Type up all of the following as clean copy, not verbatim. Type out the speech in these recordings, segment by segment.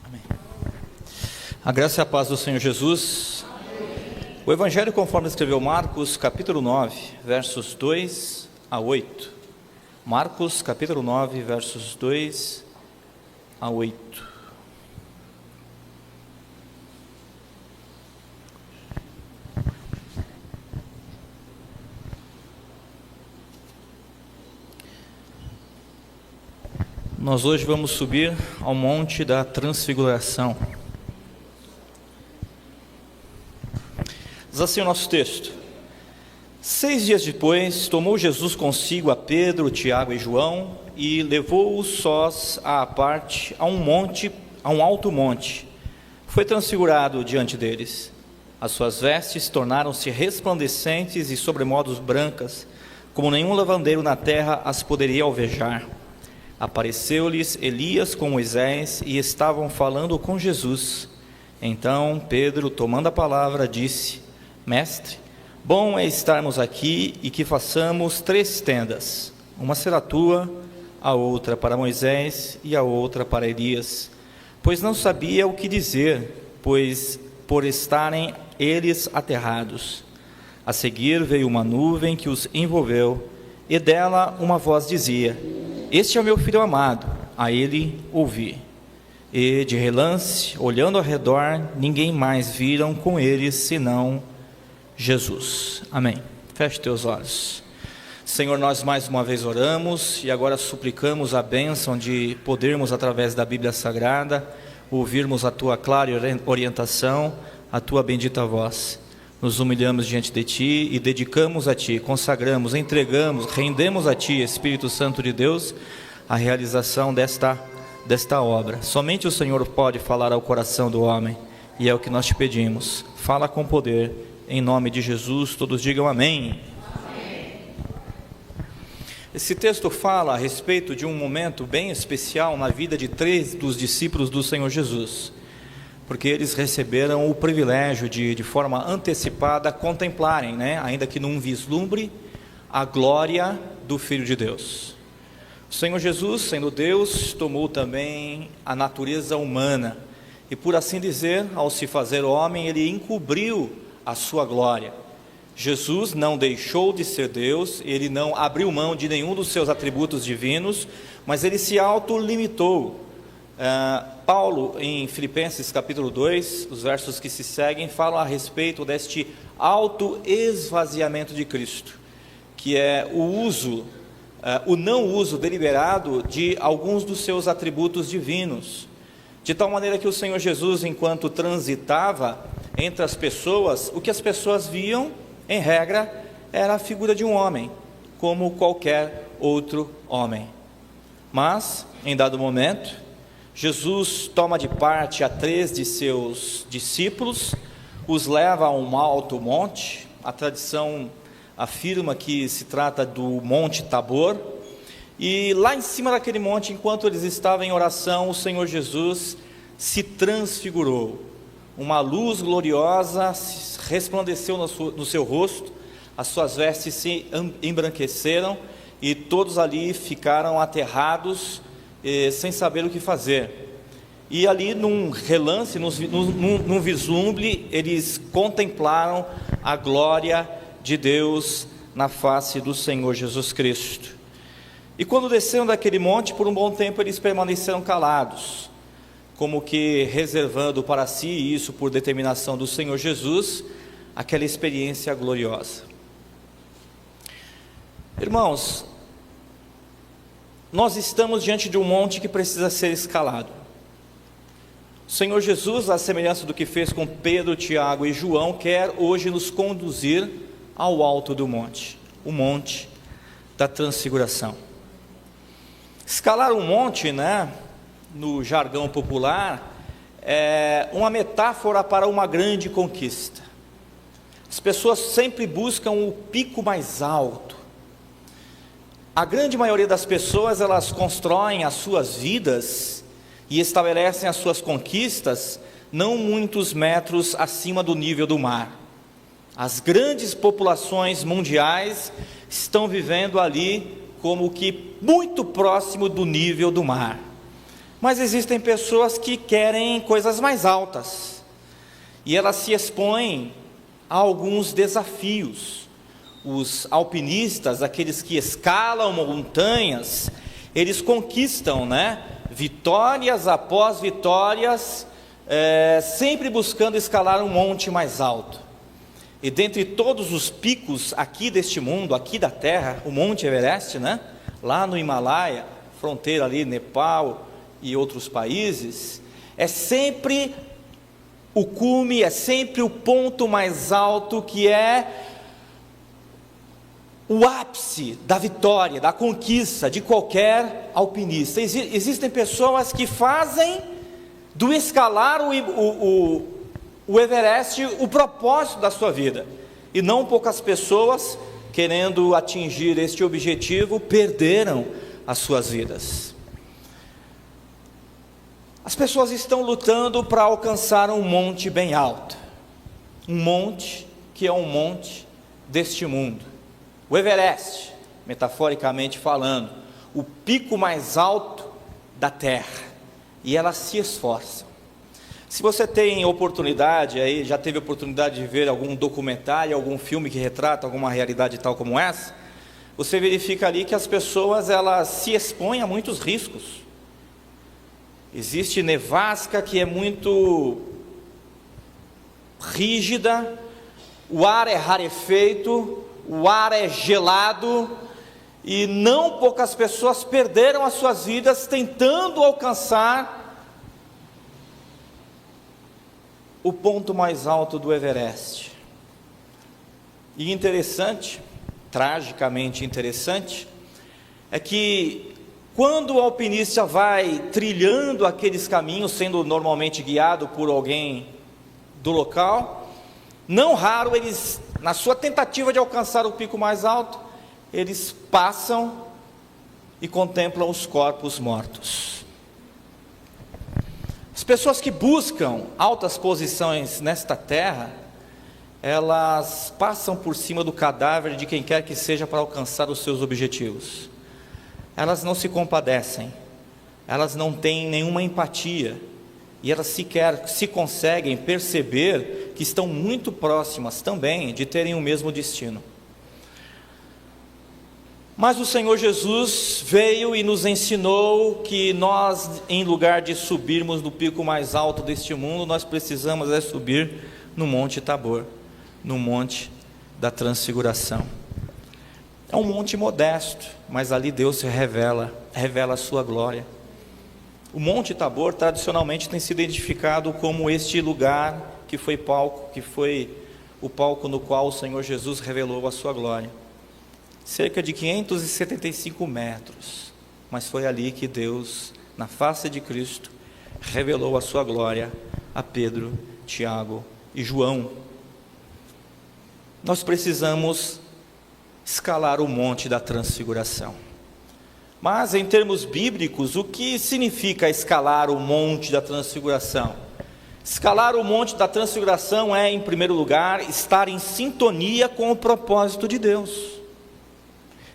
Amém. A graça e a paz do Senhor Jesus. Amém. O Evangelho conforme escreveu Marcos, capítulo 9, versos 2 a 8. Marcos, capítulo 9, versos 2 a 8. Nós hoje vamos subir ao Monte da Transfiguração. Diz assim o nosso texto: 6 dias depois, tomou Jesus consigo a Pedro, Tiago e João e levou-os sós à parte a um alto monte. Foi transfigurado diante deles. As suas vestes tornaram-se resplandecentes e sobremodos brancas, como nenhum lavandeiro na terra as poderia alvejar. Apareceu-lhes Elias com Moisés e estavam falando com Jesus. Então Pedro, tomando a palavra, disse: Mestre, bom é estarmos aqui e que façamos 3 tendas. Uma será tua, a outra para Moisés e a outra para Elias. Pois não sabia o que dizer, pois por estarem eles aterrados. A seguir veio uma nuvem que os envolveu, e dela uma voz dizia: Este é o meu filho amado, a ele ouvi. E de relance, olhando ao redor, ninguém mais viram com eles senão Jesus. Amém. Feche teus olhos. Senhor, nós mais uma vez oramos e agora suplicamos a bênção de podermos, através da Bíblia Sagrada, ouvirmos a tua clara orientação, a tua bendita voz. Nos humilhamos diante de Ti e dedicamos a Ti, consagramos, entregamos, rendemos a Ti, Espírito Santo de Deus, a realização desta obra. Somente o Senhor pode falar ao coração do homem, e é o que nós te pedimos. Fala com poder, em nome de Jesus, todos digam amém. Amém. Esse texto fala a respeito de um momento bem especial na vida de 3 dos discípulos do Senhor Jesus, porque eles receberam o privilégio de forma antecipada contemplarem, ainda que num vislumbre, a glória do Filho de Deus. O Senhor Jesus, sendo Deus, tomou também a natureza humana, e por assim dizer, ao se fazer homem, ele encobriu a sua glória. Jesus não deixou de ser Deus, ele não abriu mão de nenhum dos seus atributos divinos, mas ele se autolimitou. Paulo, em Filipenses capítulo 2, os versos que se seguem, falam a respeito deste auto-esvaziamento de Cristo, que é o não uso deliberado de alguns dos seus atributos divinos, de tal maneira que o Senhor Jesus, enquanto transitava entre as pessoas, o que as pessoas viam, em regra, era a figura de um homem, como qualquer outro homem. Mas, em dado momento, Jesus toma de parte a 3 de seus discípulos, os leva a um alto monte. A tradição afirma que se trata do Monte Tabor, e lá em cima daquele monte, enquanto eles estavam em oração, o Senhor Jesus se transfigurou. Uma luz gloriosa resplandeceu no seu rosto, as suas vestes se embranqueceram, e todos ali ficaram aterrados, sem saber o que fazer. E ali num relance, num vislumbre, eles contemplaram a glória de Deus na face do Senhor Jesus Cristo. E quando desceram daquele monte, por um bom tempo eles permaneceram calados, como que reservando para si, isso por determinação do Senhor Jesus, aquela experiência gloriosa. Irmãos, nós estamos diante de um monte que precisa ser escalado. O Senhor Jesus, à semelhança do que fez com Pedro, Tiago e João, quer hoje nos conduzir ao alto do monte, o Monte da Transfiguração. Escalar um monte, no jargão popular, é uma metáfora para uma grande conquista. As pessoas sempre buscam o pico mais alto. A grande maioria das pessoas, elas constroem as suas vidas e estabelecem as suas conquistas não muitos metros acima do nível do mar. As grandes populações mundiais estão vivendo ali como que muito próximo do nível do mar. Mas existem pessoas que querem coisas mais altas, e elas se expõem a alguns desafios. Os alpinistas, aqueles que escalam montanhas, eles conquistam, vitórias após vitórias, sempre buscando escalar um monte mais alto. E dentre todos os picos aqui deste mundo, aqui da Terra, o Monte Everest, lá no Himalaia, fronteira ali, Nepal e outros países, é sempre o cume, é sempre o ponto mais alto, que é o ápice da vitória, da conquista de qualquer alpinista. Existem pessoas que fazem do escalar o Everest o propósito da sua vida, e não poucas pessoas, querendo atingir este objetivo, perderam as suas vidas. As pessoas estão lutando para alcançar um monte bem alto, um monte que é um monte deste mundo, o Everest, metaforicamente falando, o pico mais alto da Terra, e elas se esforçam. Se você tem oportunidade, aí já teve oportunidade de ver algum documentário, algum filme que retrata alguma realidade tal como essa, você verifica ali que as pessoas, elas se expõem a muitos riscos. Existe nevasca que é muito rígida, o ar é rarefeito, o ar é gelado, e não poucas pessoas perderam as suas vidas tentando alcançar o ponto mais alto do Everest. E interessante, tragicamente interessante, é que quando o alpinista vai trilhando aqueles caminhos, sendo normalmente guiado por alguém do local, não raro eles, na sua tentativa de alcançar o pico mais alto, eles passam e contemplam os corpos mortos. As pessoas que buscam altas posições nesta terra, elas passam por cima do cadáver de quem quer que seja para alcançar os seus objetivos. Elas não se compadecem, elas não têm nenhuma empatia, e elas sequer se conseguem perceber que estão muito próximas também de terem o mesmo destino. Mas o Senhor Jesus veio e nos ensinou que nós, em lugar de subirmos no pico mais alto deste mundo, nós precisamos subir no Monte Tabor, no Monte da Transfiguração. É um monte modesto, mas ali Deus se revela a sua glória. O Monte Tabor tradicionalmente tem sido identificado como este lugar que foi o palco no qual o Senhor Jesus revelou a sua glória. Cerca de 575 metros, mas foi ali que Deus, na face de Cristo, revelou a sua glória a Pedro, Tiago e João. Nós precisamos escalar o Monte da Transfiguração. Mas em termos bíblicos, o que significa escalar o Monte da Transfiguração? Escalar o Monte da Transfiguração é, em primeiro lugar, estar em sintonia com o propósito de Deus.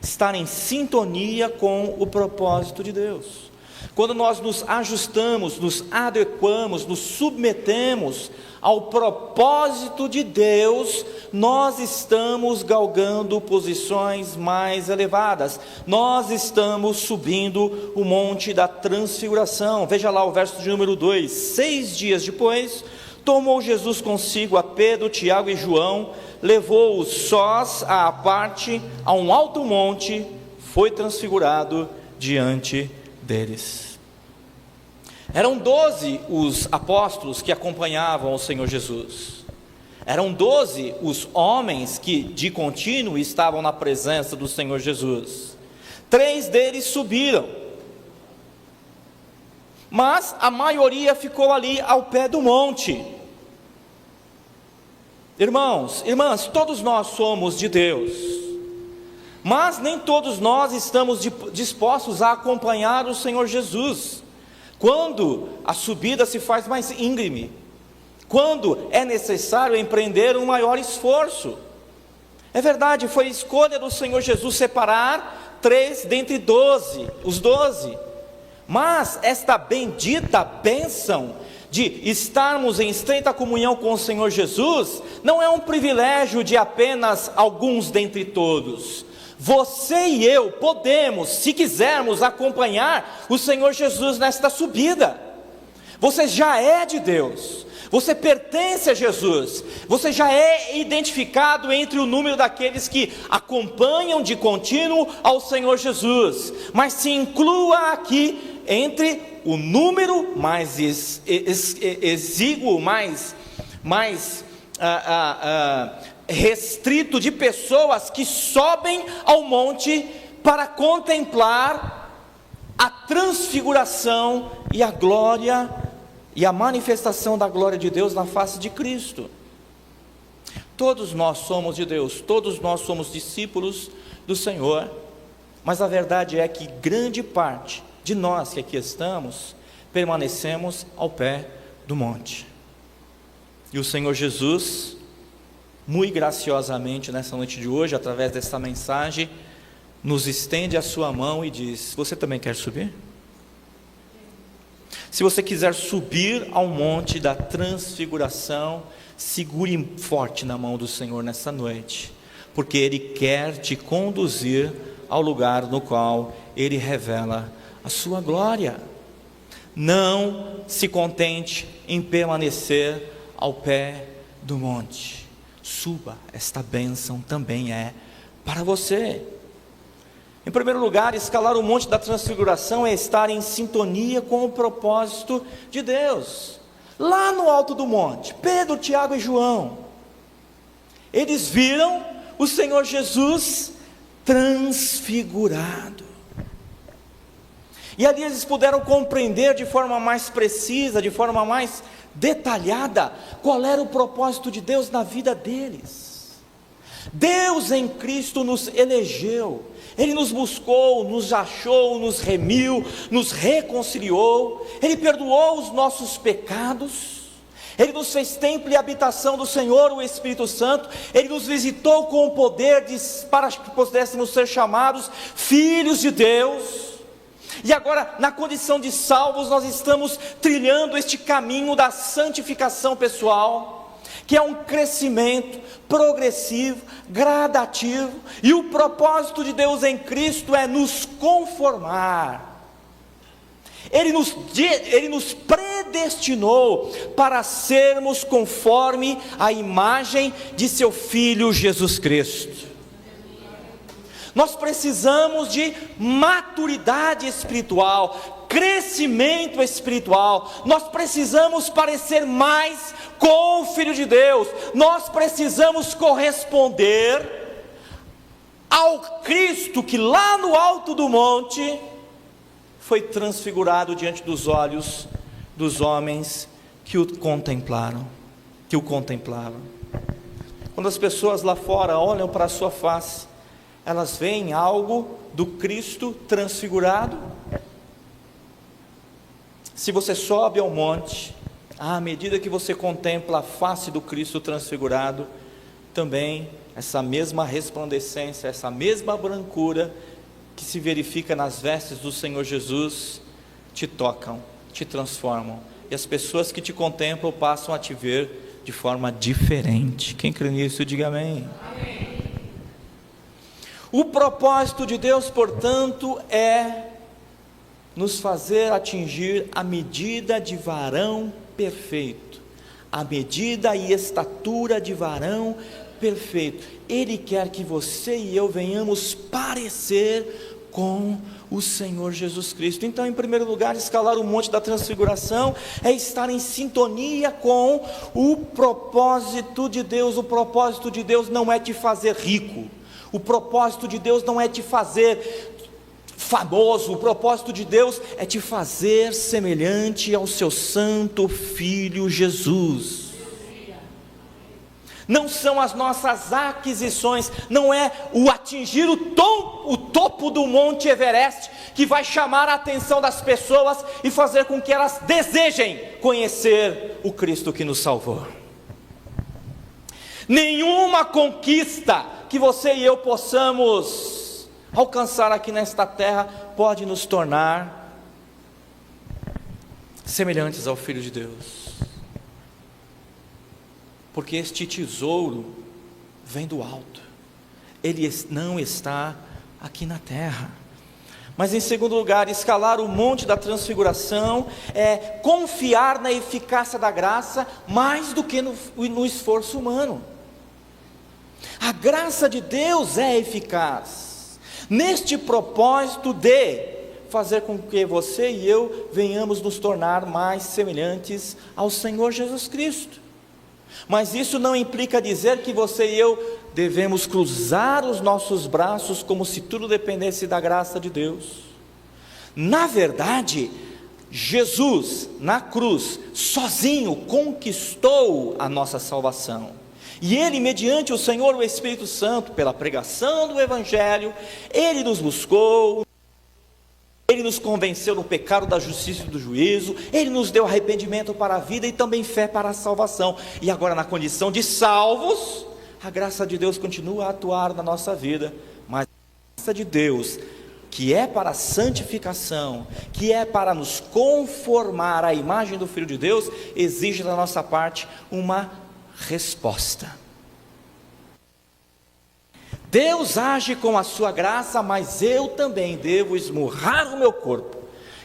Estar em sintonia com o propósito de Deus. Quando nós nos ajustamos, nos adequamos, nos submetemos ao propósito de Deus, nós estamos galgando posições mais elevadas, nós estamos subindo o Monte da Transfiguração. Veja lá o verso de número 2: 6 dias depois, tomou Jesus consigo a Pedro, Tiago e João, levou-os sós à parte a um alto monte, foi transfigurado diante deles. Eram 12 os apóstolos que acompanhavam o Senhor Jesus. Eram 12 os homens que de contínuo estavam na presença do Senhor Jesus. 3 deles subiram, mas a maioria ficou ali ao pé do monte. Irmãos, irmãs, todos nós somos de Deus, mas nem todos nós estamos dispostos a acompanhar o Senhor Jesus, quando a subida se faz mais íngreme, quando é necessário empreender um maior esforço. É verdade, foi escolha do Senhor Jesus separar 3 dentre 12, os 12, Mas esta bendita bênção de estarmos em estreita comunhão com o Senhor Jesus, não é um privilégio de apenas alguns dentre todos. Você e eu podemos, se quisermos, acompanhar o Senhor Jesus nesta subida. Você já é de Deus, você pertence a Jesus, você já é identificado entre o número daqueles que acompanham de contínuo ao Senhor Jesus, mas se inclua aqui entre o número mais exíguo, mais restrito de pessoas que sobem ao monte para contemplar a transfiguração e a glória e a manifestação da glória de Deus na face de Cristo. Todos nós somos de Deus, todos nós somos discípulos do Senhor, mas a verdade é que grande parte de nós que aqui estamos, permanecemos ao pé do monte. E o Senhor Jesus, muito graciosamente nessa noite de hoje, através dessa mensagem, nos estende a sua mão e diz: você também quer subir? Se você quiser subir ao monte da transfiguração, segure forte na mão do Senhor nessa noite, porque Ele quer te conduzir ao lugar no qual Ele revela a sua glória. Não se contente em permanecer ao pé do monte. Suba, esta bênção também é para você. Em primeiro lugar, escalar o monte da transfiguração é estar em sintonia com o propósito de Deus. Lá no alto do monte, Pedro, Tiago e João, eles viram o Senhor Jesus transfigurado. E ali eles puderam compreender de forma mais precisa, de forma mais detalhada, qual era o propósito de Deus na vida deles. Deus em Cristo nos elegeu, Ele nos buscou, nos achou, nos remiu, nos reconciliou, Ele perdoou os nossos pecados, Ele nos fez templo e habitação do Senhor, o Espírito Santo, Ele nos visitou com o poder para que pudéssemos ser chamados filhos de Deus. E agora, na condição de salvos, nós estamos trilhando este caminho da santificação pessoal, que é um crescimento progressivo, gradativo, e o propósito de Deus em Cristo é nos conformar. Ele nos predestinou para sermos conforme a imagem de seu Filho Jesus Cristo. Nós precisamos de maturidade espiritual, crescimento espiritual. Nós precisamos parecer mais com o Filho de Deus. Nós precisamos corresponder ao Cristo que lá no alto do monte foi transfigurado diante dos olhos dos homens que o contemplaram, Quando as pessoas lá fora olham para a sua face, elas veem algo do Cristo transfigurado. Se você sobe ao monte, à medida que você contempla a face do Cristo transfigurado, também essa mesma resplandecência, essa mesma brancura que se verifica nas vestes do Senhor Jesus, te tocam, te transformam, e as pessoas que te contemplam passam a te ver de forma diferente. Quem crê nisso, diga amém. Amém. O propósito de Deus, portanto, é nos fazer atingir a medida de varão perfeito, a medida e estatura de varão perfeito. Ele quer que você e eu venhamos parecer com o Senhor Jesus Cristo. Então, em primeiro lugar, escalar o monte da transfiguração é estar em sintonia com o propósito de Deus. O propósito de Deus não é te fazer rico, o propósito de Deus não é te fazer famoso, o propósito de Deus é te fazer semelhante ao seu santo Filho Jesus. Não são as nossas aquisições, não é o atingir o topo do Monte Everest que vai chamar a atenção das pessoas e fazer com que elas desejem conhecer o Cristo que nos salvou. Nenhuma conquista que você e eu possamos alcançar aqui nesta terra pode nos tornar semelhantes ao Filho de Deus, porque este tesouro vem do alto, ele não está aqui na terra. Mas em segundo lugar, escalar o monte da transfiguração é confiar na eficácia da graça mais do que no esforço humano. A graça de Deus é eficaz neste propósito de fazer com que você e eu venhamos nos tornar mais semelhantes ao Senhor Jesus Cristo. Mas isso não implica dizer que você e eu devemos cruzar os nossos braços como se tudo dependesse da graça de Deus. Na verdade, Jesus na cruz sozinho conquistou a nossa salvação, e Ele, mediante o Senhor, o Espírito Santo, pela pregação do Evangelho, Ele nos buscou, Ele nos convenceu do pecado, da justiça e do juízo, Ele nos deu arrependimento para a vida e também fé para a salvação. E agora, na condição de salvos, a graça de Deus continua a atuar na nossa vida, mas a graça de Deus, que é para a santificação, que é para nos conformar à imagem do Filho de Deus, exige da nossa parte uma resposta. Deus age com a sua graça, mas eu também devo esmurrar o meu corpo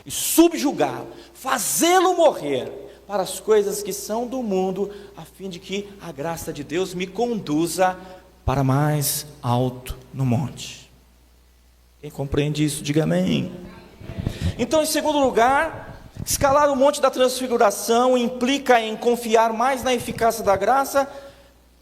e subjugá-lo, fazê-lo morrer para as coisas que são do mundo, a fim de que a graça de Deus me conduza para mais alto no monte. Quem compreende isso, diga amém. Então, em segundo lugar, escalar o monte da transfiguração implica em confiar mais na eficácia da graça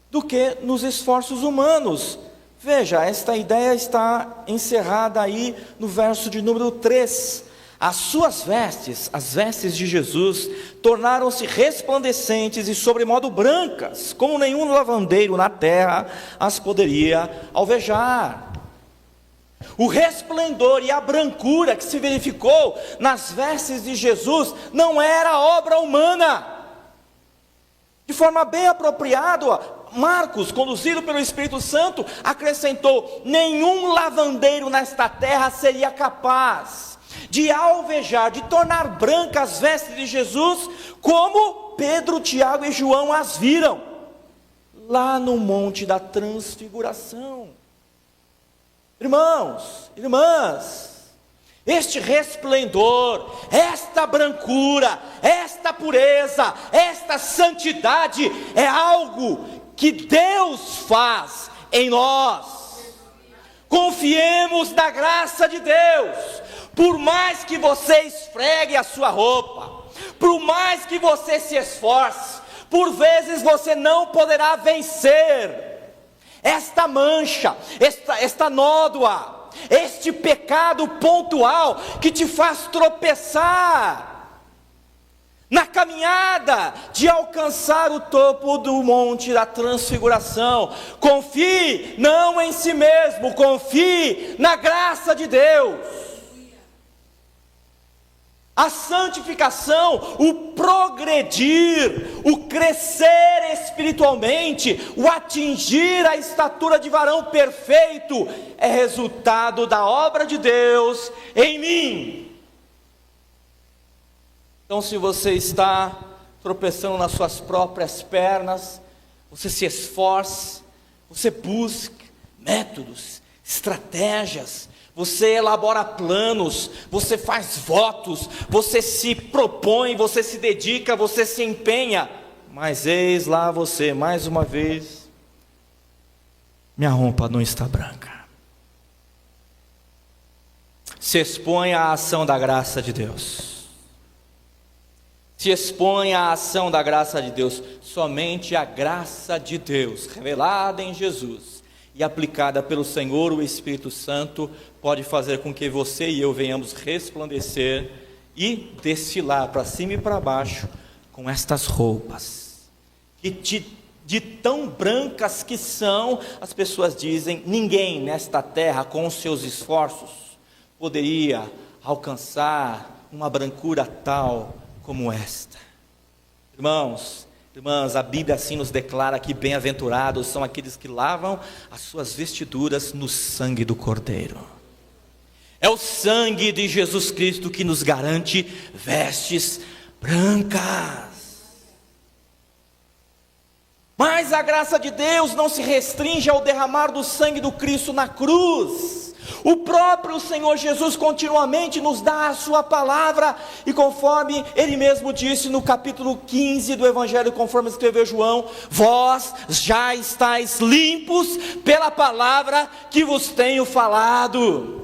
do que nos esforços humanos. Veja, esta ideia está encerrada aí no verso de número 3. As suas vestes, as vestes de Jesus, tornaram-se resplandecentes e sobremodo brancas, como nenhum lavandeiro na terra as poderia alvejar. O resplendor e a brancura que se verificou nas vestes de Jesus não era obra humana. De forma bem apropriada, Marcos, conduzido pelo Espírito Santo, acrescentou: nenhum lavandeiro nesta terra seria capaz de alvejar, de tornar brancas as vestes de Jesus, como Pedro, Tiago e João as viram, lá no monte da transfiguração. Irmãos, irmãs, este resplendor, esta brancura, esta pureza, esta santidade é algo que Deus faz em nós. Confiemos na graça de Deus. Por mais que você esfregue a sua roupa, por mais que você se esforce, por vezes você não poderá vencer esta mancha, esta nódoa, este pecado pontual que te faz tropeçar na caminhada de alcançar o topo do monte da transfiguração. Confie não em si mesmo, confie na graça de Deus. A santificação, o progredir, o crescer espiritualmente, o atingir a estatura de varão perfeito, é resultado da obra de Deus em mim. Então, se você está tropeçando nas suas próprias pernas, você se esforce, você busca métodos, estratégias, você elabora planos, você faz votos, você se propõe, você se dedica, você se empenha, mas eis lá você, mais uma vez, minha roupa não está branca. Se expõe à ação da graça de Deus. Se expõe à ação da graça de Deus. Somente a graça de Deus, revelada em Jesus e aplicada pelo Senhor, o Espírito Santo, pode fazer com que você e eu venhamos resplandecer e desfilar para cima e para baixo com estas roupas, que de tão brancas que são, as pessoas dizem, ninguém nesta terra com os seus esforços poderia alcançar uma brancura tal como esta. Irmãos, irmãs, a Bíblia assim nos declara que bem-aventurados são aqueles que lavam as suas vestiduras no sangue do Cordeiro. É o sangue de Jesus Cristo que nos garante vestes brancas. Mas a graça de Deus não se restringe ao derramar do sangue do Cristo na cruz. O próprio Senhor Jesus continuamente nos dá a sua palavra, e conforme Ele mesmo disse no capítulo 15 do Evangelho, conforme escreveu João: vós já estáis limpos pela palavra que vos tenho falado.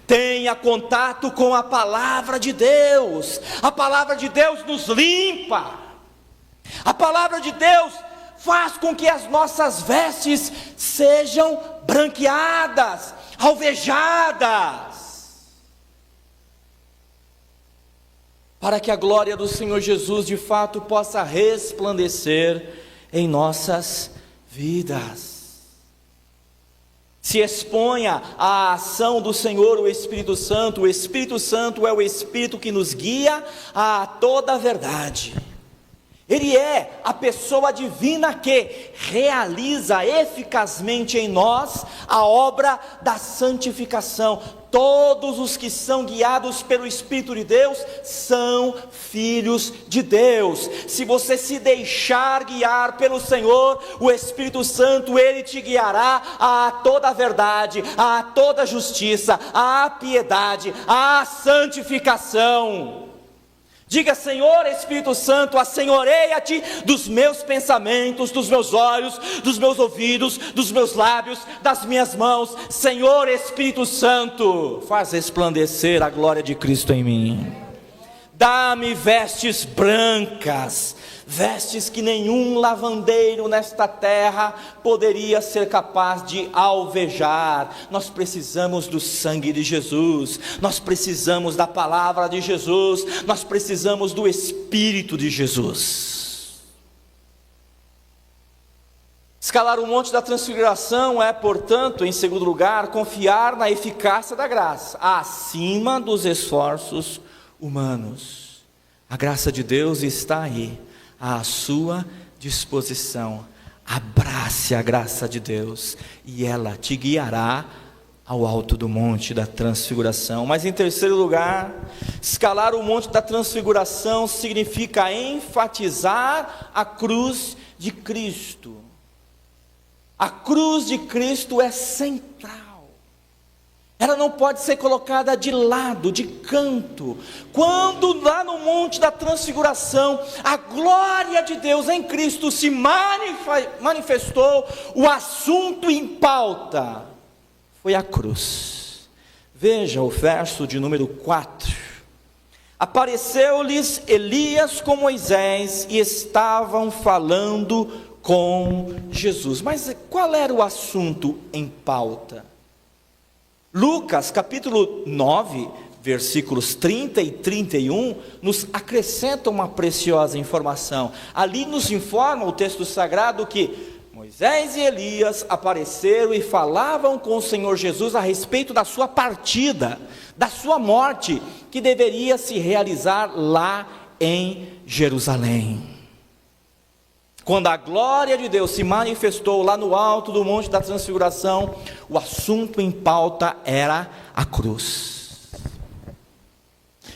Tenha contato com a palavra de Deus. A palavra de Deus nos limpa. A palavra de Deus faz com que as nossas vestes sejam branqueadas, alvejadas, para que a glória do Senhor Jesus de fato possa resplandecer em nossas vidas. Se exponha à ação do Senhor, o Espírito Santo. O Espírito Santo é o Espírito que nos guia a toda a verdade. Ele é a pessoa divina que realiza eficazmente em nós a obra da santificação. Todos os que são guiados pelo Espírito de Deus são filhos de Deus. Se você se deixar guiar pelo Senhor, o Espírito Santo, Ele te guiará a toda a verdade, a toda a justiça, a piedade, a santificação. Diga: Senhor Espírito Santo, assenhoreia-te dos meus pensamentos, dos meus olhos, dos meus ouvidos, dos meus lábios, das minhas mãos. Senhor Espírito Santo, faz resplandecer a glória de Cristo em mim. Dá-me vestes brancas, vestes que nenhum lavandeiro nesta terra poderia ser capaz de alvejar. Nós precisamos do sangue de Jesus, nós precisamos da palavra de Jesus, nós precisamos do Espírito de Jesus. Escalar o monte da transfiguração é, portanto, em segundo lugar, confiar na eficácia da graça, acima dos esforços humanos. A graça de Deus está aí, à sua disposição. Abrace a graça de Deus e ela te guiará ao alto do monte da transfiguração. Mas em terceiro lugar, escalar o monte da transfiguração significa enfatizar a cruz de Cristo. A cruz de Cristo é central. Ela não pode ser colocada de lado, de canto. Quando lá no monte da transfiguração, a glória de Deus em Cristo se manifestou, o assunto em pauta foi a cruz. Veja o verso de número 4. Apareceu-lhes Elias com Moisés e estavam falando com Jesus. Mas qual era o assunto em pauta? Lucas capítulo 9, versículos 30 e 31, nos acrescenta uma preciosa informação. Ali nos informa o texto sagrado que Moisés e Elias apareceram e falavam com o Senhor Jesus a respeito da sua partida, da sua morte, que deveria se realizar lá em Jerusalém. Quando a glória de Deus se manifestou lá no alto do monte da transfiguração, o assunto em pauta era a cruz.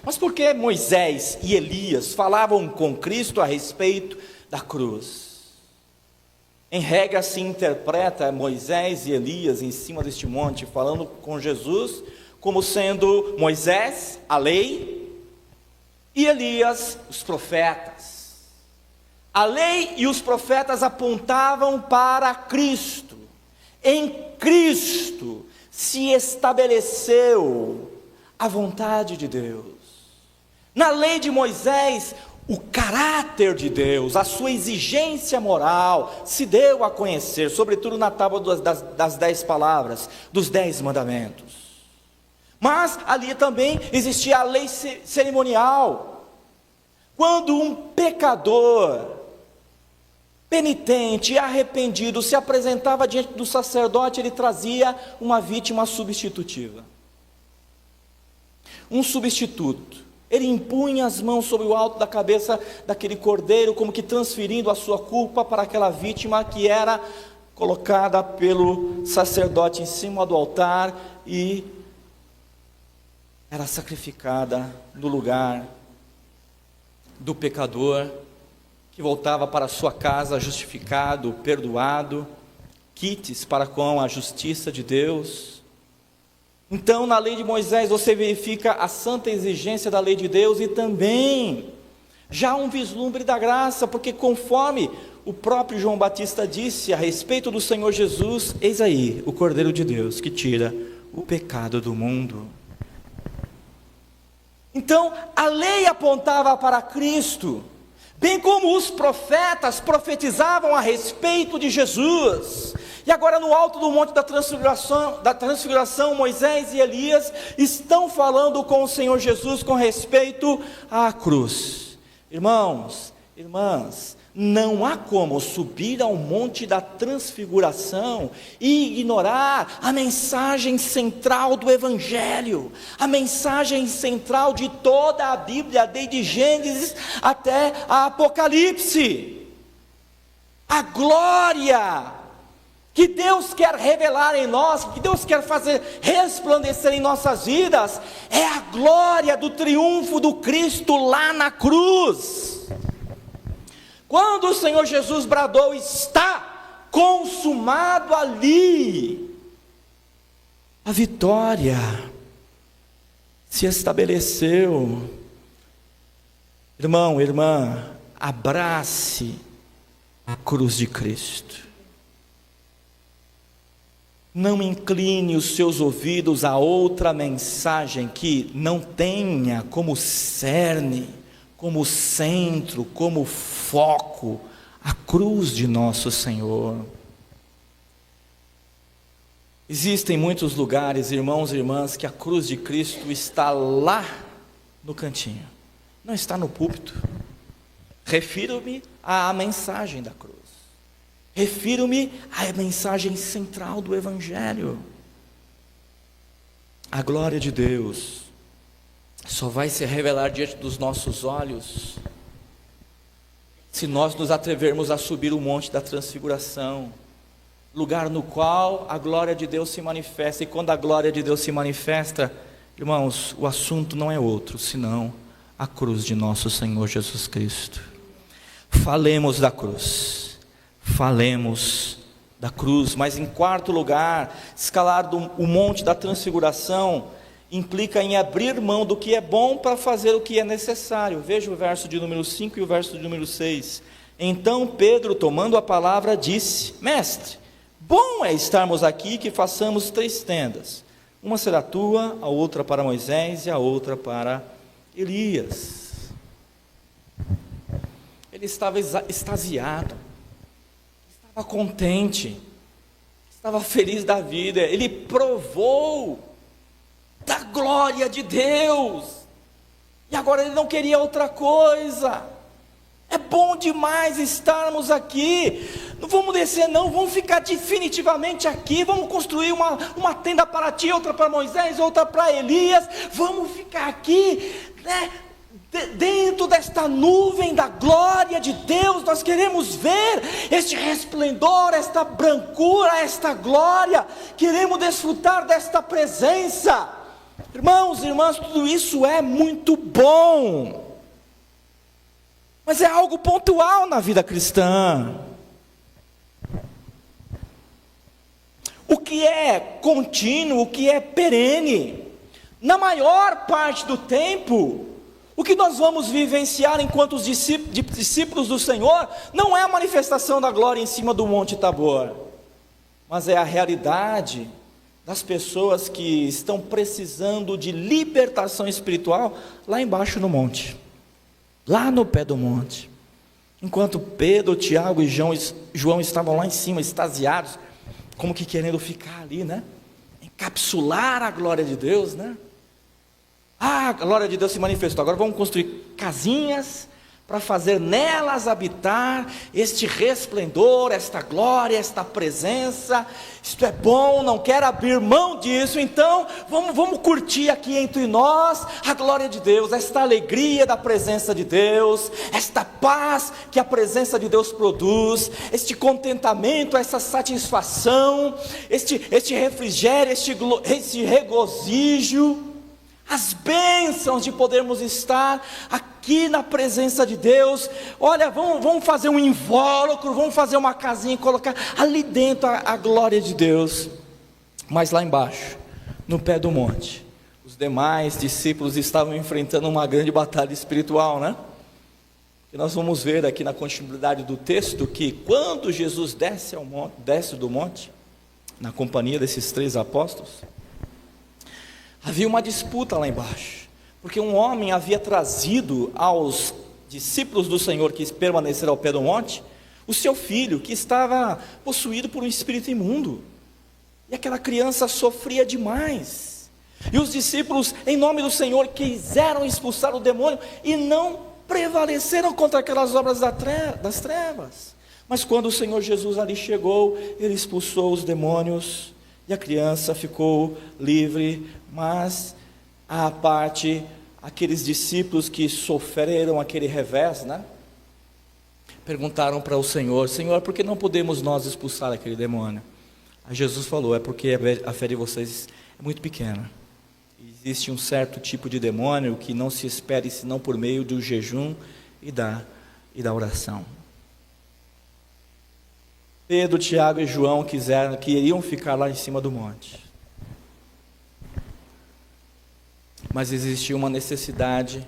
Mas por que Moisés e Elias falavam com Cristo a respeito da cruz? Em regra se interpreta Moisés e Elias em cima deste monte, falando com Jesus, como sendo Moisés, a lei, e Elias, os profetas. A lei e os profetas apontavam para Cristo. Em Cristo se estabeleceu a vontade de Deus. Na lei de Moisés, o caráter de Deus, a sua exigência moral se deu a conhecer, sobretudo na tábua das 10 palavras, dos 10 mandamentos. Mas ali também existia a lei cerimonial. Quando um pecador penitente e arrependido se apresentava diante do sacerdote, ele trazia uma vítima substitutiva. Um substituto. Ele impunha as mãos sobre o alto da cabeça daquele cordeiro, como que transferindo a sua culpa para aquela vítima que era colocada pelo sacerdote em cima do altar e era sacrificada no lugar do pecador que voltava para sua casa justificado, perdoado, quites para com a justiça de Deus. Então, na lei de Moisés, você verifica a santa exigência da lei de Deus e também já um vislumbre da graça, porque conforme o próprio João Batista disse a respeito do Senhor Jesus, eis aí o Cordeiro de Deus que tira o pecado do mundo. Então, a lei apontava para Cristo, bem como os profetas profetizavam a respeito de Jesus. E agora no alto do monte da transfiguração, Moisés e Elias estão falando com o Senhor Jesus com respeito à cruz. Irmãos, irmãs, não há como subir ao monte da transfiguração e ignorar a mensagem central do Evangelho, a mensagem central de toda a Bíblia, desde Gênesis até a Apocalipse. A glória que Deus quer revelar em nós, que Deus quer fazer resplandecer em nossas vidas, é a glória do triunfo do Cristo lá na cruz. Quando o Senhor Jesus bradou, está consumado ali, a vitória se estabeleceu. Irmão, irmã, abrace a cruz de Cristo. Não incline os seus ouvidos a outra mensagem que não tenha como cerne, como centro, como foco, a cruz de nosso Senhor. Existem muitos lugares, irmãos e irmãs, que a cruz de Cristo está lá no cantinho, não está no púlpito. Refiro-me à mensagem da cruz, refiro-me à mensagem central do Evangelho. A glória de Deus só vai se revelar diante dos nossos olhos se nós nos atrevermos a subir o monte da transfiguração, lugar no qual a glória de Deus se manifesta. E quando a glória de Deus se manifesta, irmãos, o assunto não é outro senão a cruz de nosso Senhor Jesus Cristo. Falemos da cruz, falemos da cruz. Mas em quarto lugar, escalar o monte da transfiguração implica em abrir mão do que é bom para fazer o que é necessário. Veja o verso de número 5 e o verso de número 6. Então Pedro, tomando a palavra, disse: Mestre, bom é estarmos aqui, que façamos 3 tendas. Uma será tua, a outra para Moisés e a outra para Elias. Ele estava extasiado, estava contente, estava feliz da vida. Ele provou da glória de Deus, e agora ele não queria outra coisa. É bom demais estarmos aqui, não vamos descer não, vamos ficar definitivamente aqui, vamos construir uma tenda para ti, outra para Moisés, outra para Elias, vamos ficar aqui, né? Dentro desta nuvem da glória de Deus. Nós queremos ver este resplendor, esta brancura, esta glória, queremos desfrutar desta presença. Irmãos e irmãs, tudo isso é muito bom, mas é algo pontual na vida cristã. O que é contínuo, o que é perene, na maior parte do tempo, o que nós vamos vivenciar enquanto os discípulos do Senhor, não é a manifestação da glória em cima do Monte Tabor, mas é a realidade das pessoas que estão precisando de libertação espiritual lá embaixo no monte, lá no pé do monte. Enquanto Pedro, Tiago e João estavam lá em cima, extasiados, como que querendo ficar ali, né? Encapsular a glória de Deus, né? A glória de Deus se manifestou, agora vamos construir casinhas para fazer nelas habitar este resplendor, esta glória, esta presença. Isto é bom, não quero abrir mão disso, então vamos curtir aqui entre nós a glória de Deus, esta alegria da presença de Deus, esta paz que a presença de Deus produz, este contentamento, essa satisfação, este refrigério, este regozijo. as bênçãos de podermos estar aqui na presença de Deus. Olha, vamos fazer um invólucro, vamos fazer uma casinha e colocar ali dentro a glória de Deus. Mas lá embaixo, no pé do monte, os demais discípulos estavam enfrentando uma grande batalha espiritual, né? E nós vamos ver aqui na continuidade do texto que quando Jesus desce do monte, na companhia desses 3 apóstolos, havia uma disputa lá embaixo, porque um homem havia trazido aos discípulos do Senhor que permaneceram ao pé do monte, o seu filho, que estava possuído por um espírito imundo, e aquela criança sofria demais, e os discípulos, em nome do Senhor, quiseram expulsar o demônio, e não prevaleceram contra aquelas obras das trevas, mas quando o Senhor Jesus ali chegou, Ele expulsou os demônios, e a criança ficou livre. Mas à parte, aqueles discípulos que sofreram aquele revés, né? Perguntaram para o Senhor: Senhor, por que não podemos nós expulsar aquele demônio? Aí Jesus falou: é porque a fé de vocês é muito pequena. Existe um certo tipo de demônio que não se espere senão por meio do jejum e da oração. Pedro, Tiago e João queriam ficar lá em cima do monte, mas existia uma necessidade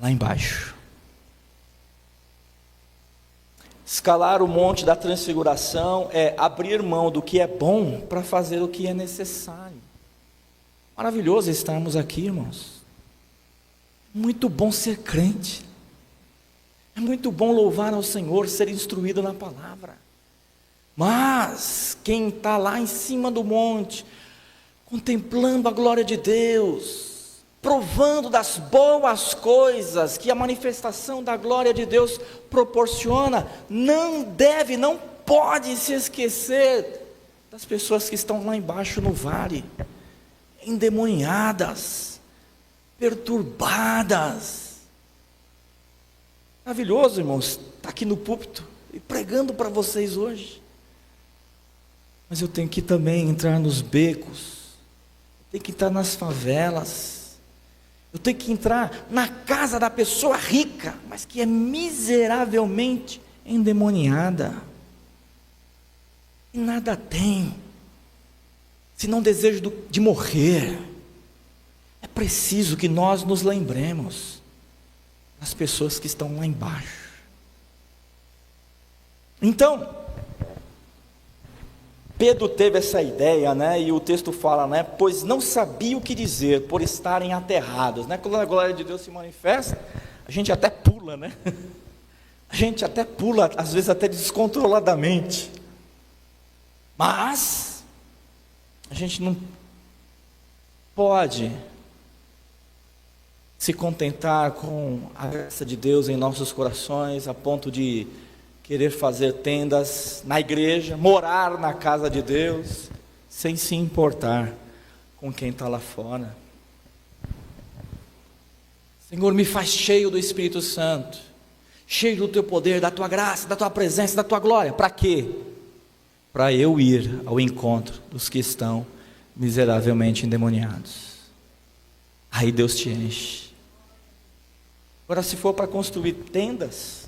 lá embaixo. Escalar o monte da transfiguração é abrir mão do que é bom para fazer o que é necessário. Maravilhoso estarmos aqui, irmãos. Muito bom ser crente. É muito bom louvar ao Senhor, ser instruído na palavra. Mas quem está lá em cima do monte, contemplando a glória de Deus, provando das boas coisas que a manifestação da glória de Deus proporciona, não pode se esquecer das pessoas que estão lá embaixo no vale, endemoniadas, perturbadas. Maravilhoso, irmãos, estar aqui no púlpito e pregando para vocês hoje. Mas eu tenho que também entrar nos becos, tem que entrar nas favelas, eu tenho que entrar na casa da pessoa rica, mas que é miseravelmente endemoniada, e nada tem, senão desejo de morrer. É preciso que nós nos lembremos das pessoas que estão lá embaixo. Então, Pedro teve essa ideia, né? E o texto fala, né? Pois não sabia o que dizer, por estarem aterrados, né? Quando a glória de Deus se manifesta, a gente até pula, né? A gente até pula, às vezes até descontroladamente. Mas a gente não pode se contentar com a graça de Deus em nossos corações, a ponto de querer fazer tendas na igreja, morar na casa de Deus, sem se importar com quem está lá fora. Senhor, me faz cheio do Espírito Santo, cheio do Teu poder, da Tua graça, da Tua presença, da Tua glória. Para quê? Para eu ir ao encontro dos que estão miseravelmente endemoniados. Aí Deus te enche. Agora, se for para construir tendas,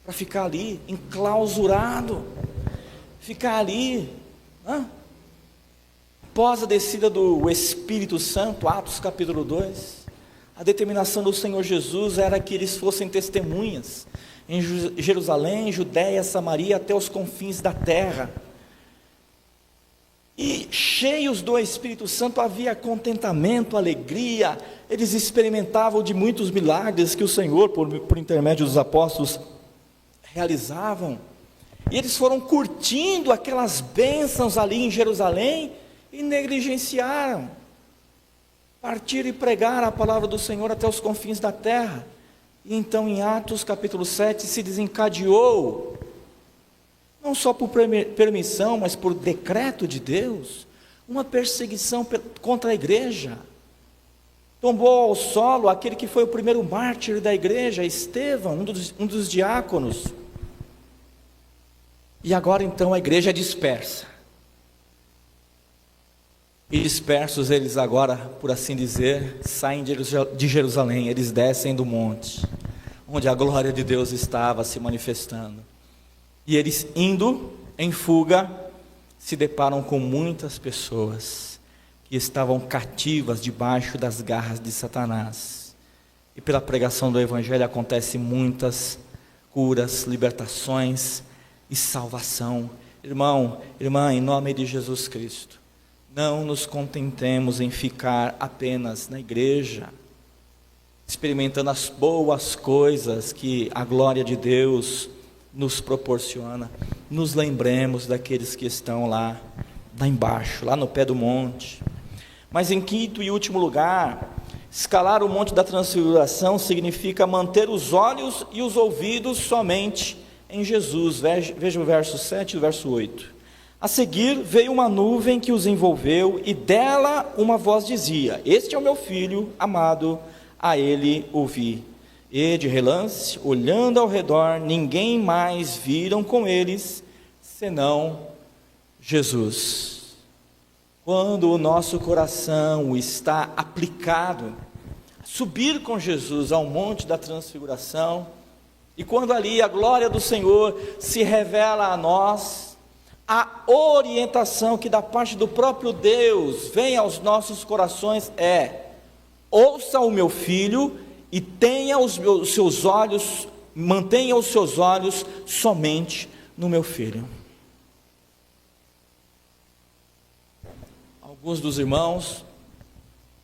para ficar ali enclausurado, ficar ali, após a descida do Espírito Santo, Atos capítulo 2, a determinação do Senhor Jesus era que eles fossem testemunhas em Jerusalém, Judeia, Samaria, até os confins da terra. E cheios do Espírito Santo havia contentamento, alegria, eles experimentavam de muitos milagres que o Senhor, por intermédio dos apóstolos, realizavam, e eles foram curtindo aquelas bênçãos ali em Jerusalém, e negligenciaram, partir e pregar a palavra do Senhor até os confins da terra. E então em Atos capítulo 7 se desencadeou, não só por permissão, mas por decreto de Deus, uma perseguição contra a igreja. Tombou ao solo aquele que foi o primeiro mártir da igreja, Estevão, um dos diáconos. E agora então a igreja é dispersa. E dispersos eles agora, por assim dizer, saem de Jerusalém, eles descem do monte, onde a glória de Deus estava se manifestando. E eles indo em fuga, se deparam com muitas pessoas que estavam cativas debaixo das garras de Satanás. E pela pregação do Evangelho acontecem muitas curas, libertações e salvação. Irmão, irmã, em nome de Jesus Cristo, não nos contentemos em ficar apenas na igreja, experimentando as boas coisas que a glória de Deus nos proporciona. Nos lembremos daqueles que estão lá embaixo, lá no pé do monte. Mas em quinto e último lugar, escalar o monte da transfiguração significa manter os olhos e os ouvidos somente em Jesus. Veja o verso 7 e o verso 8. A seguir veio uma nuvem que os envolveu, e dela uma voz dizia: este é o meu filho amado, a ele ouvi. E de relance, olhando ao redor, ninguém mais viram com eles, senão Jesus. Quando o nosso coração está aplicado a subir com Jesus ao monte da transfiguração, e quando ali a glória do Senhor se revela a nós, a orientação que da parte do próprio Deus vem aos nossos corações é: ouça o meu filho e mantenha os seus olhos somente no meu filho. Alguns dos irmãos,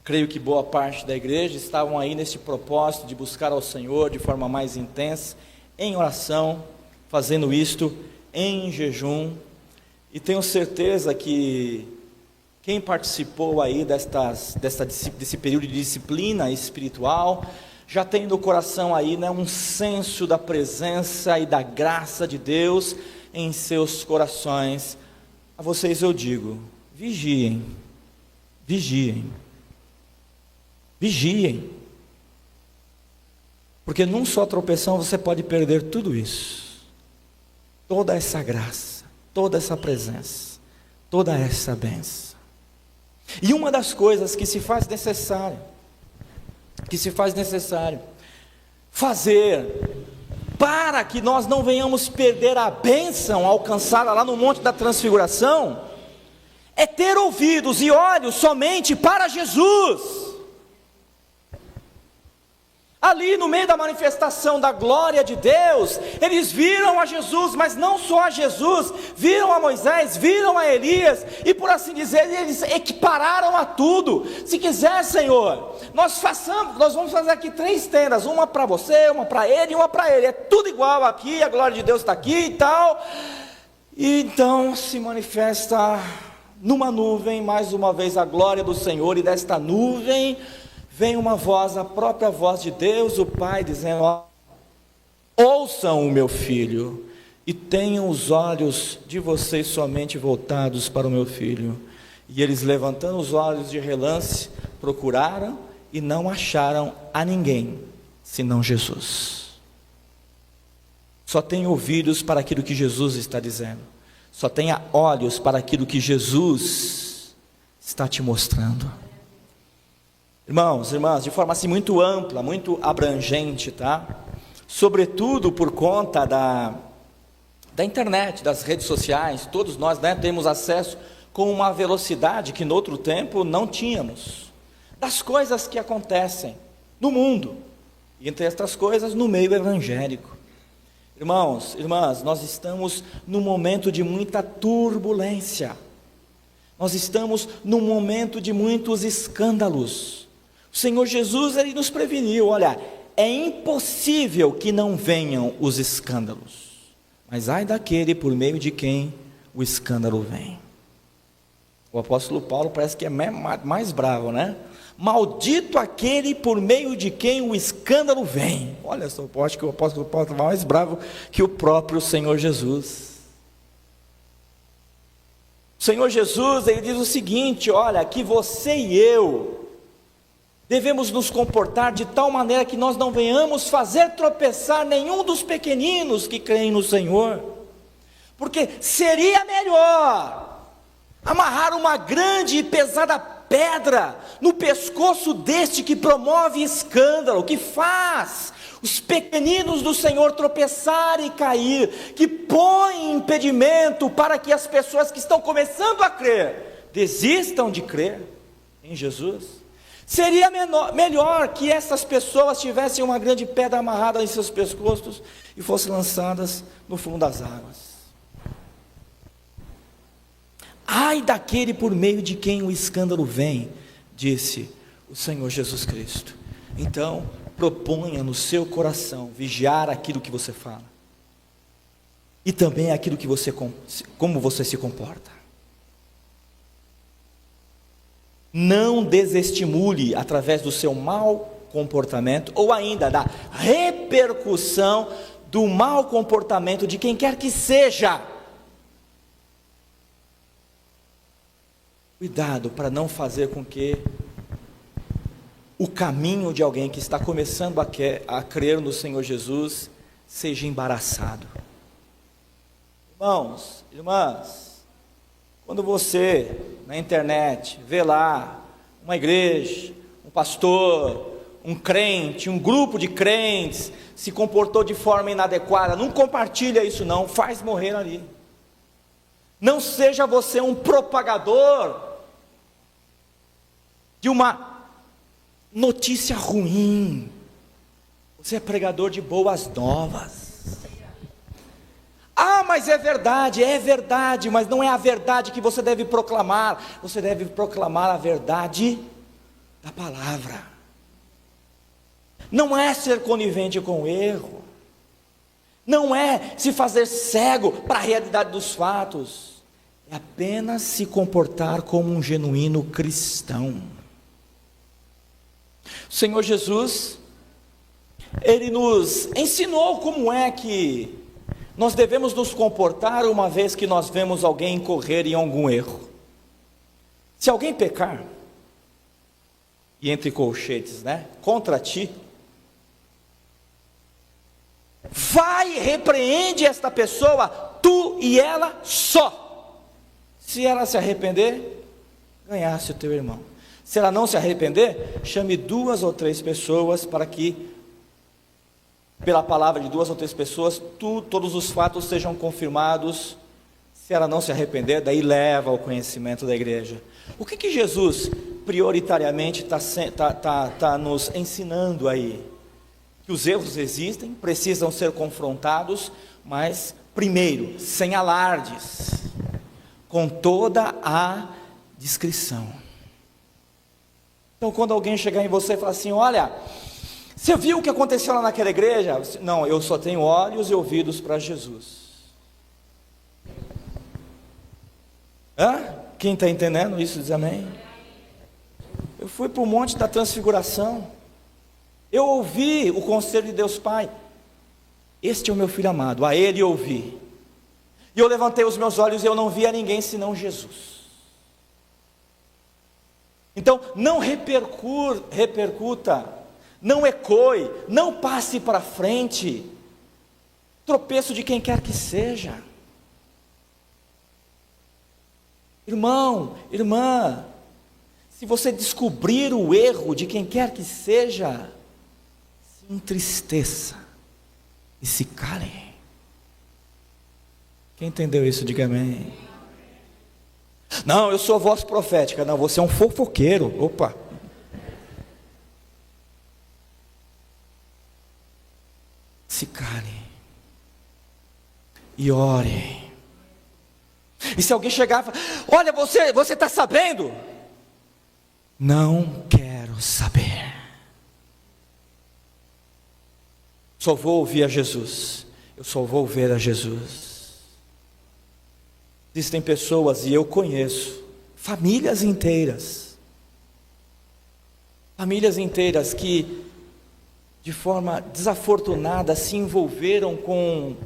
creio que boa parte da igreja, estavam aí nesse propósito de buscar ao Senhor de forma mais intensa, em oração, fazendo isto em jejum. E tenho certeza que quem participou aí desse período de disciplina espiritual, já tem no coração aí, um senso da presença e da graça de Deus em seus corações. A vocês eu digo: vigiem, vigiem, vigiem, porque num só tropeção você pode perder tudo isso, toda essa graça, toda essa presença, toda essa bênção. E uma das coisas que se faz necessário fazer para que nós não venhamos perder a bênção alcançada lá no Monte da Transfiguração, é ter ouvidos e olhos somente para Jesus. Ali no meio da manifestação da glória de Deus, eles viram a Jesus, mas não só a Jesus, viram a Moisés, viram a Elias, e por assim dizer, eles equipararam a tudo. Se quiser, Senhor, nós vamos fazer aqui 3 tendas, uma para você, uma para ele e uma para ele, é tudo igual aqui, a glória de Deus está aqui e tal. E então se manifesta numa nuvem, mais uma vez a glória do Senhor, e desta nuvem vem uma voz, a própria voz de Deus, o Pai, dizendo: ouçam o meu filho, e tenham os olhos de vocês somente voltados para o meu filho. E eles, levantando os olhos de relance, procuraram e não acharam a ninguém, senão Jesus. Só tenha ouvidos para aquilo que Jesus está dizendo, só tenha olhos para aquilo que Jesus está te mostrando. Irmãos, irmãs, de forma assim muito ampla, muito abrangente, tá? Sobretudo por conta da internet, das redes sociais, todos nós, temos acesso com uma velocidade que no outro tempo não tínhamos, das coisas que acontecem no mundo, e entre estas coisas no meio evangélico. Irmãos, irmãs, nós estamos num momento de muita turbulência, nós estamos num momento de muitos escândalos. O Senhor Jesus, Ele nos preveniu: olha, é impossível que não venham os escândalos, mas ai daquele por meio de quem o escândalo vem. O apóstolo Paulo parece que é mais bravo, né? Maldito aquele por meio de quem o escândalo vem. Olha só, eu acho que o apóstolo Paulo está mais bravo que o próprio Senhor Jesus. O Senhor Jesus, Ele diz o seguinte: olha, que você e eu devemos nos comportar de tal maneira que nós não venhamos fazer tropeçar nenhum dos pequeninos que creem no Senhor, porque seria melhor Amarrar uma grande e pesada pedra no pescoço deste que promove escândalo, que faz os pequeninos do Senhor tropeçar e cair, que põe impedimento para que as pessoas que estão começando a crer, desistam de crer em Jesus. Seria melhor que essas pessoas tivessem uma grande pedra amarrada em seus pescoços e fossem lançadas no fundo das águas. Ai daquele por meio de quem o escândalo vem, disse o Senhor Jesus Cristo. Então, proponha no seu coração vigiar aquilo que você fala, e também aquilo que como você se comporta. Não desestimule através do seu mau comportamento, ou ainda da repercussão do mau comportamento de quem quer que seja. Cuidado para não fazer com que o caminho de alguém que está começando a crer no Senhor Jesus seja embaraçado. Irmãos, irmãs, quando você na internet vê lá uma igreja, um pastor, um crente, um grupo de crentes se comportou de forma inadequada, não compartilha isso não, faz morrer ali. Não seja você um propagador de uma notícia ruim. Você é pregador de boas novas. Ah, mas é verdade, mas não é a verdade que você deve proclamar. Você deve proclamar a verdade da palavra. Não é ser conivente com o erro, não é se fazer cego para a realidade dos fatos, é apenas se comportar como um genuíno cristão. O Senhor Jesus, Ele nos ensinou como é que nós devemos nos comportar uma vez que nós vemos alguém incorrer em algum erro. Se alguém pecar, e entre colchetes, contra ti, vai e repreende esta pessoa, tu e ela só. Se ela se arrepender, ganhasse o teu irmão. Se ela não se arrepender, chame 2 ou 3 pessoas para que, pela palavra de 2 ou 3 pessoas, todos os fatos sejam confirmados. Se ela não se arrepender, daí leva ao conhecimento da igreja. O que Jesus prioritariamente está nos ensinando aí? Que os erros existem, precisam ser confrontados, mas primeiro, sem alardes, com toda a discrição. Então, quando alguém chegar em você e falar assim: olha, você viu o que aconteceu lá naquela igreja? Não, eu só tenho olhos e ouvidos para Jesus. Quem está entendendo isso diz amém. Eu fui para o Monte da Transfiguração, eu ouvi o conselho de Deus Pai. Este é o meu filho amado, a ele ouvi. E eu levantei os meus olhos e eu não vi a ninguém senão Jesus. Então, não repercuta, não ecoe, não passe para frente tropeço de quem quer que seja. Irmão, irmã, se você descobrir o erro de quem quer que seja, se entristeça e se cale. Quem entendeu isso, diga amém. Não, eu sou voz profética. Não, você é um fofoqueiro. Opa. Se cale e ore. E se alguém chegar e falar: olha, você está sabendo? Não quero saber. Só vou ouvir a Jesus. Eu só vou ver a Jesus. Existem pessoas, e eu conheço, famílias inteiras que, de forma desafortunada, se envolveram com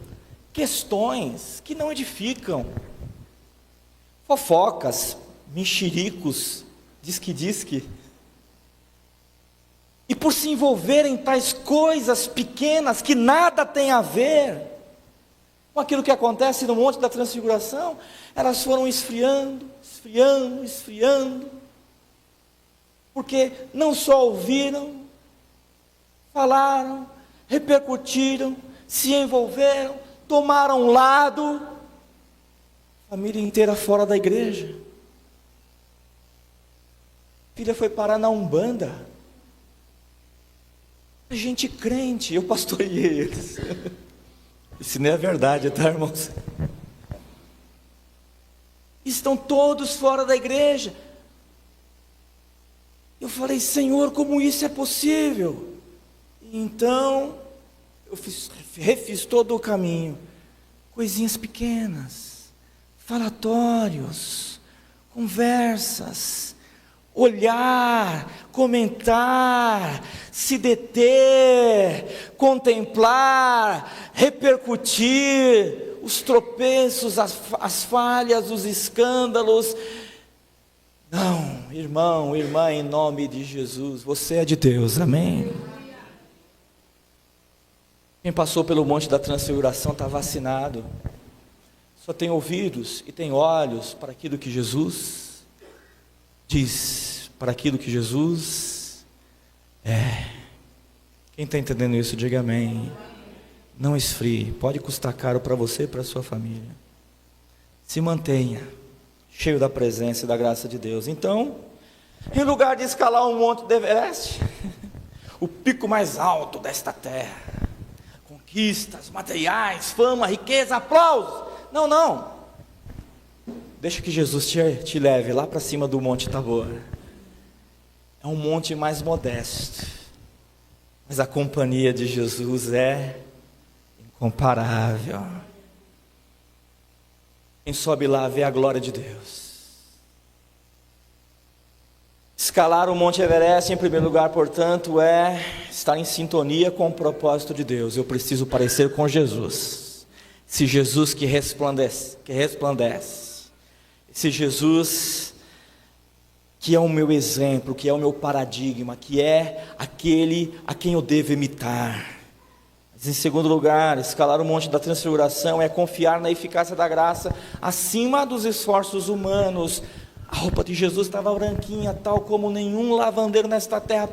questões que não edificam, fofocas, mexericos, diz-que, e por se envolverem em tais coisas pequenas que nada tem a ver, com aquilo que acontece no Monte da Transfiguração, elas foram esfriando, porque não só ouviram, falaram, repercutiram, se envolveram, tomaram lado, família inteira fora da igreja. A filha foi parar na Umbanda. A gente crente, eu pastoreei eles. Isso não é verdade, tá, irmãos? Estão todos fora da igreja. Eu falei, Senhor, como isso é possível? Então, eu refiz todo o caminho. Coisinhas pequenas, falatórios, conversas, olhar, comentar, se deter, contemplar, repercutir os tropeços, as falhas, os escândalos. Não, irmão, irmã, em nome de Jesus, você é de Deus, amém? Quem passou pelo Monte da Transfiguração está vacinado, só tem ouvidos e tem olhos para aquilo que Jesus diz, para aquilo que Jesus é. Quem está entendendo isso, diga amém. Não esfrie, pode custar caro para você e para a sua família. Se mantenha cheio da presença e da graça de Deus. Então, em lugar de escalar um monte do Everest, o pico mais alto desta terra, conquistas, materiais, fama, riqueza, aplausos, não, deixa que Jesus te leve lá para cima do Monte Tabor. É um monte mais modesto, mas a companhia de Jesus é incomparável. Quem sobe lá vê a glória de Deus. Escalar o Monte Everest, em primeiro lugar, portanto, é estar em sintonia com o propósito de Deus. Eu preciso parecer com Jesus. Esse Jesus que resplandece. Esse Jesus que é o meu exemplo, que é o meu paradigma, que é aquele a quem eu devo imitar. Mas, em segundo lugar, escalar o Monte da Transfiguração é confiar na eficácia da graça acima dos esforços humanos. A roupa de Jesus estava branquinha, tal como nenhum lavandeiro nesta terra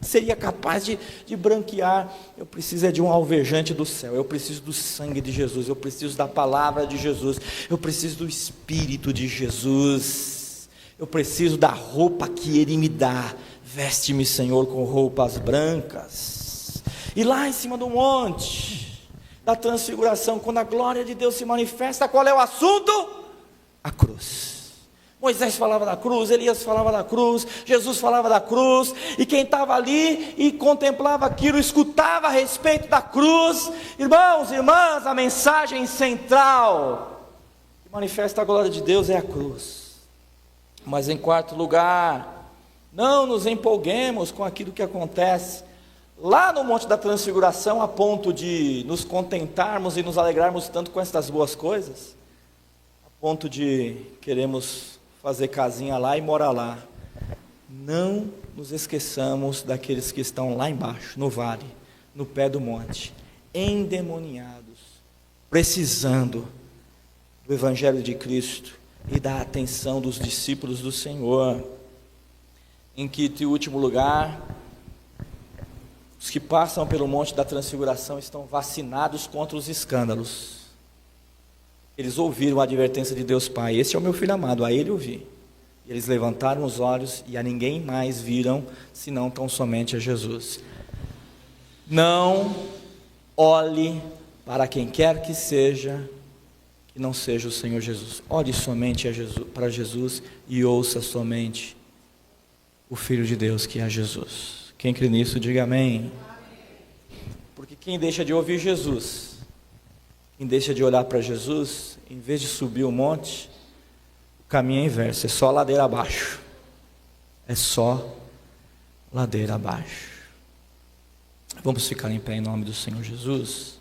seria capaz de branquear. Eu preciso de um alvejante do céu, eu preciso do sangue de Jesus, eu preciso da palavra de Jesus, eu preciso do Espírito de Jesus, eu preciso da roupa que Ele me dá. Veste-me, Senhor, com roupas brancas. E lá em cima do monte da Transfiguração, quando a glória de Deus se manifesta, qual é o assunto? A cruz. Moisés falava da cruz, Elias falava da cruz, Jesus falava da cruz, e quem estava ali e contemplava aquilo, escutava a respeito da cruz. Irmãos, irmãs, a mensagem central que manifesta a glória de Deus é a cruz. Mas, em quarto lugar, não nos empolguemos com aquilo que acontece lá no Monte da Transfiguração, a ponto de nos contentarmos e nos alegrarmos tanto com estas boas coisas, a ponto de queremos fazer casinha lá e morar lá. Não nos esqueçamos daqueles que estão lá embaixo, no vale, no pé do monte, endemoniados, precisando do Evangelho de Cristo e da atenção dos discípulos do Senhor. Em quinto e último lugar, os que passam pelo Monte da Transfiguração estão vacinados contra os escândalos. Eles ouviram a advertência de Deus Pai: esse é o meu filho amado, a ele ouvi. E eles levantaram os olhos e a ninguém mais viram, senão tão somente a Jesus. Não olhe para quem quer que seja, que não seja o Senhor Jesus. Olhe somente para Jesus e ouça somente o Filho de Deus, que é Jesus. Quem crê nisso, diga amém. Porque quem deixa de ouvir Jesus, quem deixa de olhar para Jesus, em vez de subir o monte, o caminho é inverso, é só ladeira abaixo. É só ladeira abaixo. Vamos ficar em pé em nome do Senhor Jesus.